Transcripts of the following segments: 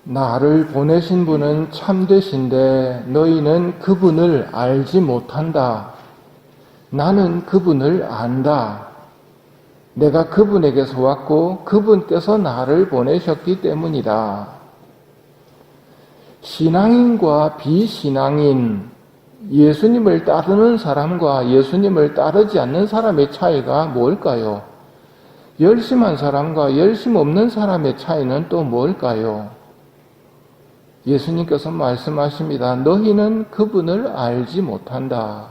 나를 보내신 분은 참되신데 너희는 그분을 알지 못한다. 나는 그분을 안다. 내가 그분에게서 왔고 그분께서 나를 보내셨기 때문이다. 신앙인과 비신앙인, 예수님을 따르는 사람과 예수님을 따르지 않는 사람의 차이가 뭘까요? 열심한 사람과 열심 없는 사람의 차이는 또 뭘까요? 예수님께서 말씀하십니다. 너희는 그분을 알지 못한다.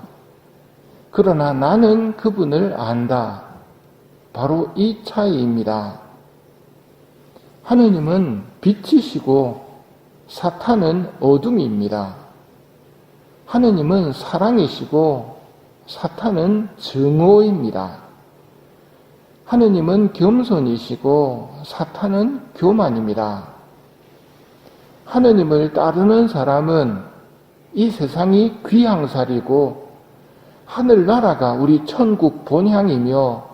그러나 나는 그분을 안다. 바로 이 차이입니다. 하느님은 빛이시고 사탄은 어둠입니다. 하느님은 사랑이시고 사탄은 증오입니다. 하느님은 겸손이시고 사탄은 교만입니다. 하느님을 따르는 사람은 이 세상이 귀향살이고 하늘나라가 우리 천국 본향이며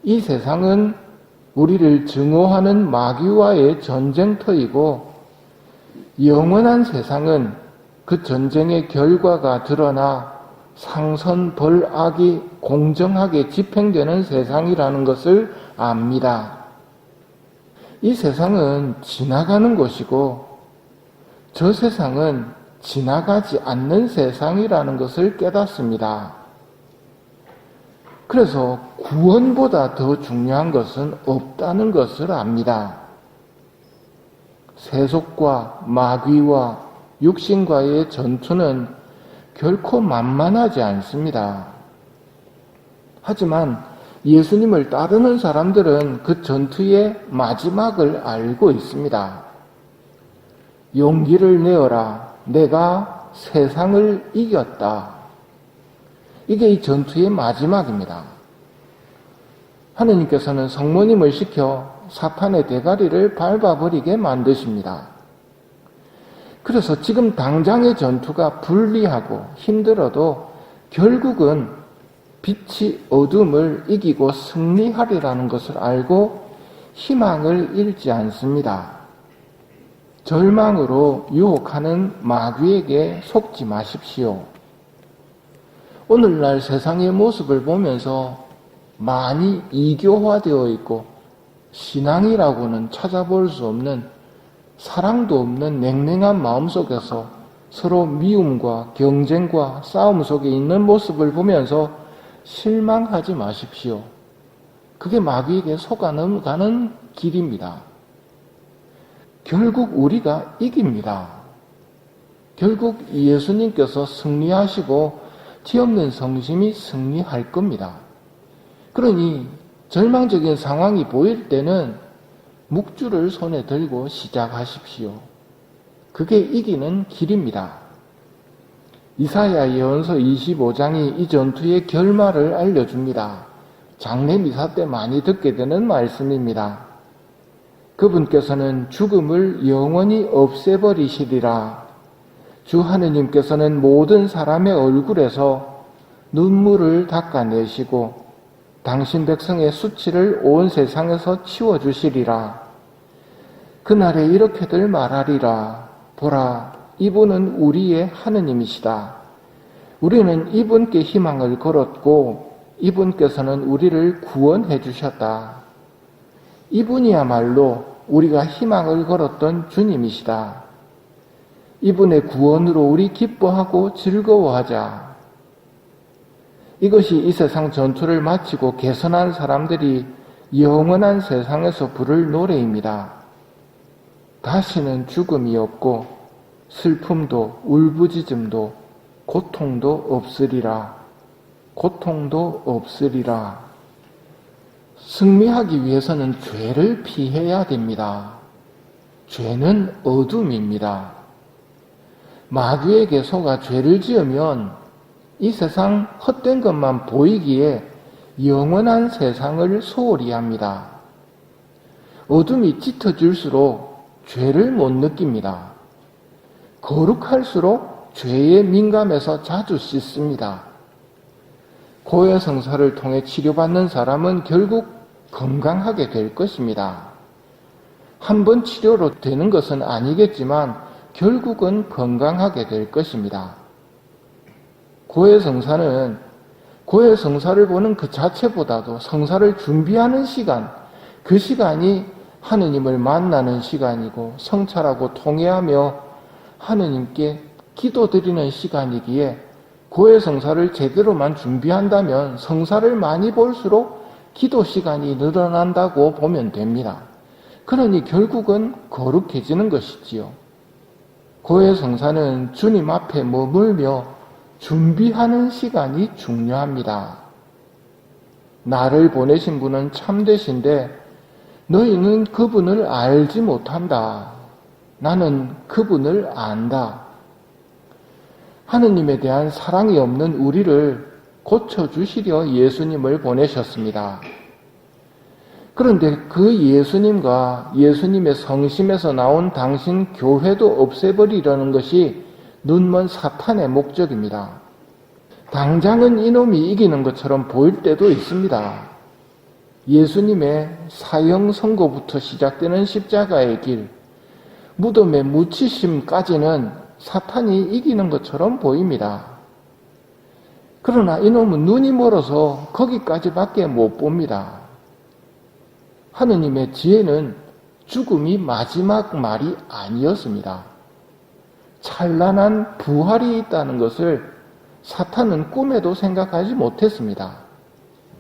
이 세상은 우리를 증오하는 마귀와의 전쟁터이고 영원한 세상은 그 전쟁의 결과가 드러나 상선벌악이 공정하게 집행되는 세상이라는 것을 압니다. 이 세상은 지나가는 곳이고 저 세상은 지나가지 않는 세상이라는 것을 깨닫습니다. 그래서 구원보다 더 중요한 것은 없다는 것을 압니다. 세속과 마귀와 육신과의 전투는 결코 만만하지 않습니다. 하지만 예수님을 따르는 사람들은 그 전투의 마지막을 알고 있습니다. 용기를 내어라. 내가 세상을 이겼다. 이게 이 전투의 마지막입니다. 하느님께서는 성모님을 시켜 사탄의 대가리를 밟아버리게 만드십니다. 그래서 지금 당장의 전투가 불리하고 힘들어도 결국은 빛이 어둠을 이기고 승리하리라는 것을 알고 희망을 잃지 않습니다. 절망으로 유혹하는 마귀에게 속지 마십시오. 오늘날 세상의 모습을 보면서 많이 이교화되어 있고 신앙이라고는 찾아볼 수 없는, 사랑도 없는 냉랭한 마음 속에서 서로 미움과 경쟁과 싸움 속에 있는 모습을 보면서 실망하지 마십시오. 그게 마귀에게 속아넘어가는 길입니다. 결국 우리가 이깁니다. 결국 예수님께서 승리하시고 뒤없는 성심이 승리할 겁니다. 그러니 절망적인 상황이 보일 때는 묵주를 손에 들고 시작하십시오. 그게 이기는 길입니다. 이사야 예언서 25장이 이 전투의 결말을 알려줍니다. 장례 미사 때 많이 듣게 되는 말씀입니다. 그분께서는 죽음을 영원히 없애버리시리라. 주 하느님께서는 모든 사람의 얼굴에서 눈물을 닦아내시고 당신 백성의 수치를 온 세상에서 치워주시리라. 그날에 이렇게들 말하리라. 보라, 이분은 우리의 하느님이시다. 우리는 이분께 희망을 걸었고 이분께서는 우리를 구원해 주셨다. 이분이야말로 우리가 희망을 걸었던 주님이시다. 이분의 구원으로 우리 기뻐하고 즐거워하자. 이것이 이 세상 전투를 마치고 개선한 사람들이 영원한 세상에서 부를 노래입니다. 다시는 죽음이 없고 슬픔도 울부짖음도 고통도 없으리라. 고통도 없으리라. 승리하기 위해서는 죄를 피해야 됩니다. 죄는 어둠입니다. 마귀에게 속아 죄를 지으면 이 세상 헛된 것만 보이기에 영원한 세상을 소홀히 합니다. 어둠이 짙어질수록 죄를 못 느낍니다. 거룩할수록 죄에 민감해서 자주 씻습니다. 고해성사를 통해 치료받는 사람은 결국 건강하게 될 것입니다. 한 번 치료로 되는 것은 아니겠지만 결국은 건강하게 될 것입니다. 고해성사는 고해성사를 보는 그 자체보다도 성사를 준비하는 시간, 그 시간이 하느님을 만나는 시간이고 성찰하고 통회하며 하느님께 기도드리는 시간이기에 고해성사를 제대로만 준비한다면 성사를 많이 볼수록 기도 시간이 늘어난다고 보면 됩니다. 그러니 결국은 거룩해지는 것이지요. 고해성사는 주님 앞에 머물며 준비하는 시간이 중요합니다. 나를 보내신 분은 참되신데 너희는 그분을 알지 못한다. 나는 그분을 안다. 하느님에 대한 사랑이 없는 우리를 고쳐주시려 예수님을 보내셨습니다. 그런데 그 예수님과 예수님의 성심에서 나온 당신 교회도 없애버리려는 것이 눈먼 사탄의 목적입니다. 당장은 이놈이 이기는 것처럼 보일 때도 있습니다. 예수님의 사형 선고부터 시작되는 십자가의 길, 무덤의 묻히심까지는 사탄이 이기는 것처럼 보입니다. 그러나 이놈은 눈이 멀어서 거기까지밖에 못 봅니다. 하느님의 지혜는 죽음이 마지막 말이 아니었습니다. 찬란한 부활이 있다는 것을 사탄은 꿈에도 생각하지 못했습니다.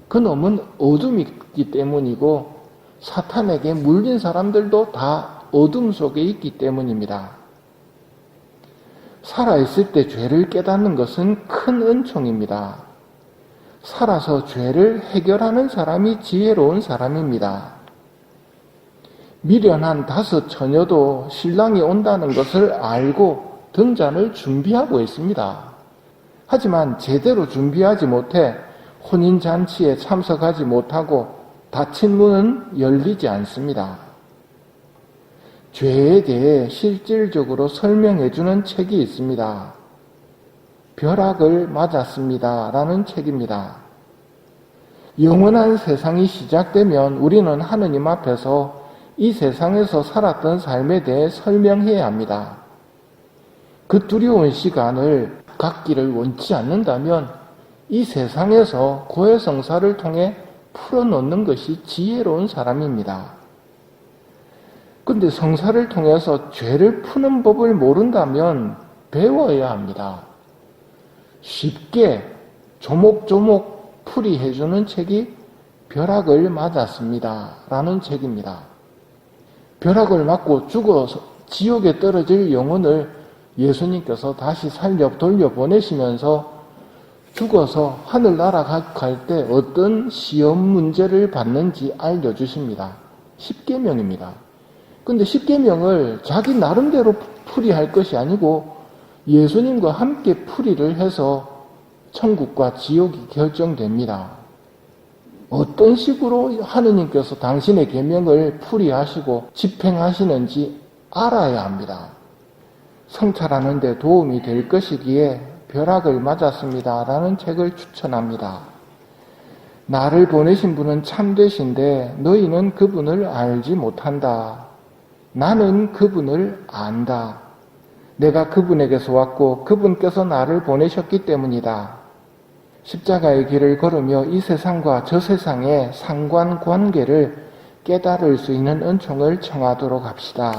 그놈은 어둠이 있기 때문이고 사탄에게 물린 사람들도 다 어둠 속에 있기 때문입니다. 살아있을 때 죄를 깨닫는 것은 큰 은총입니다. 살아서 죄를 해결하는 사람이 지혜로운 사람입니다. 미련한 5 처녀도 신랑이 온다는 것을 알고 등잔을 준비하고 있습니다. 하지만 제대로 준비하지 못해 혼인잔치에 참석하지 못하고 닫힌 문은 열리지 않습니다. 죄에 대해 실질적으로 설명해주는 책이 있습니다. 벼락을 맞았습니다. 라는 책입니다. 영원한 세상이 시작되면 우리는 하느님 앞에서 이 세상에서 살았던 삶에 대해 설명해야 합니다. 그 두려운 시간을 갖기를 원치 않는다면 이 세상에서 고해성사를 통해 풀어놓는 것이 지혜로운 사람입니다. 그런데 성사를 통해서 죄를 푸는 법을 모른다면 배워야 합니다. 쉽게 조목조목 풀이해주는 책이 벼락을 맞았습니다. 라는 책입니다. 벼락을 맞고 죽어서 지옥에 떨어질 영혼을 예수님께서 다시 살려 돌려보내시면서 죽어서 하늘 날아갈 때 어떤 시험 문제를 받는지 알려주십니다. 십계명입니다. 근데 십계명을 자기 나름대로 풀이할 것이 아니고 예수님과 함께 풀이를 해서 천국과 지옥이 결정됩니다. 어떤 식으로 하느님께서 당신의 계명을 풀이하시고 집행하시는지 알아야 합니다. 성찰하는 데 도움이 될 것이기에 벼락을 맞았습니다. 라는 책을 추천합니다. 나를 보내신 분은 참되신데 너희는 그분을 알지 못한다. 나는 그분을 안다. 내가 그분에게서 왔고 그분께서 나를 보내셨기 때문이다. 십자가의 길을 걸으며 이 세상과 저 세상의 상관관계를 깨달을 수 있는 은총을 청하도록 합시다.